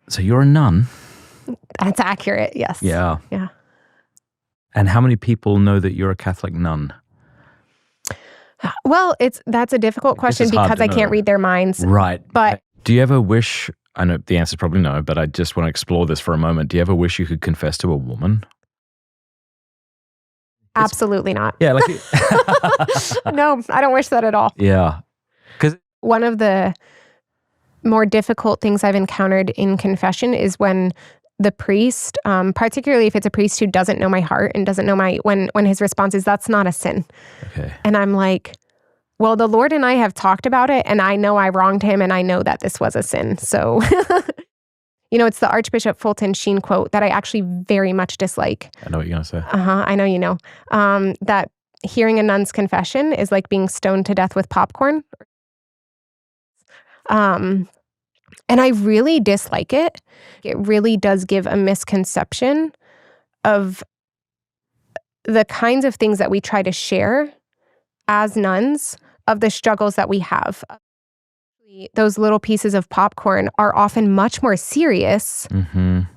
So you're a nun? That's accurate, yes. Yeah. Yeah. And how many people know that you're a Catholic nun? Well, that's a difficult question because I can't read their minds. Right. But do you ever wish, I know the answer is probably no, but I just want to explore this for a moment. Do you ever wish you could confess to a woman? Absolutely not. Yeah. No, I don't wish that at all. Yeah. One of the more difficult things I've encountered in confession is when the priest, particularly if it's a priest who doesn't know my heart and doesn't know when his response is, that's not a sin. Okay. And I'm like, well, the Lord and I have talked about it, and I know I wronged him, and I know that this was a sin. So, it's the Archbishop Fulton Sheen quote that I actually very much dislike. I know what you're going to say. I know you know. That hearing a nun's confession is like being stoned to death with popcorn. And I really dislike it. It really does give a misconception of the kinds of things that we try to share as nuns, of the struggles that we have. Those little pieces of popcorn are often much more serious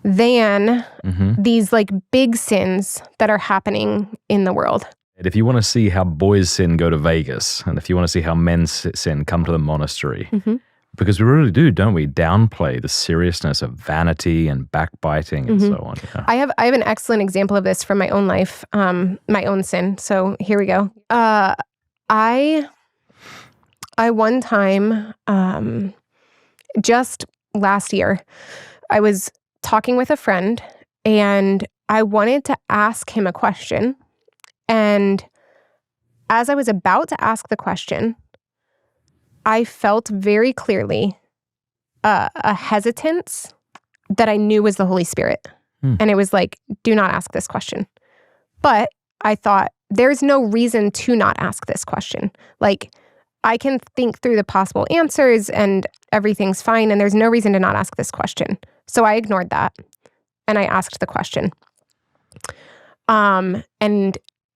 than these like big sins that are happening in the world. If you want to see how boys sin, go to Vegas. And if you want to see how men sin, come to the monastery. Because we really do, don't we, downplay the seriousness of vanity and backbiting and so on. Yeah. I have an excellent example of this from my own life, my own sin. So here we go. I one time, just last year, I was talking with a friend and I wanted to ask him a question. And as I was about to ask the question, I felt very clearly a hesitance that I knew was the Holy Spirit. And it was like, do not ask this question. But I thought, there's no reason to not ask this question. Like, I can think through the possible answers and everything's fine, and there's no reason to not ask this question. So I ignored that, and I asked the question. And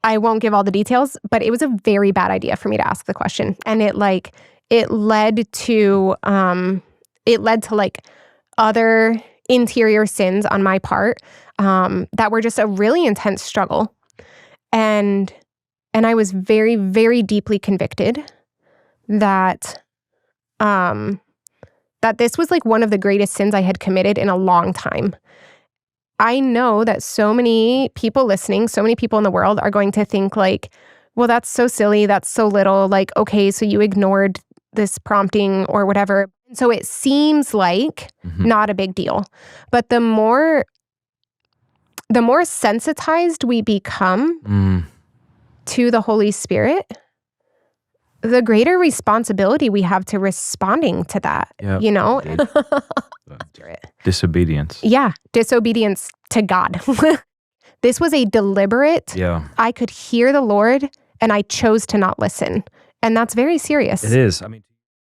I won't give all the details, but it was a very bad idea for me to ask the question. And it led to like other interior sins on my part that were just a really intense struggle. And I was very, very deeply convicted that this was like one of the greatest sins I had committed in a long time. I know that so many people listening, so many people in the world are going to think like, well, that's so silly, that's so little, like, okay, so you ignored this prompting or whatever. So it seems like not a big deal. But the more sensitized we become to the Holy Spirit, the greater responsibility we have to responding to that, Disobedience. Yeah, disobedience to God. This was a deliberate, I could hear the Lord and I chose to not listen. And that's very serious. It is. I mean,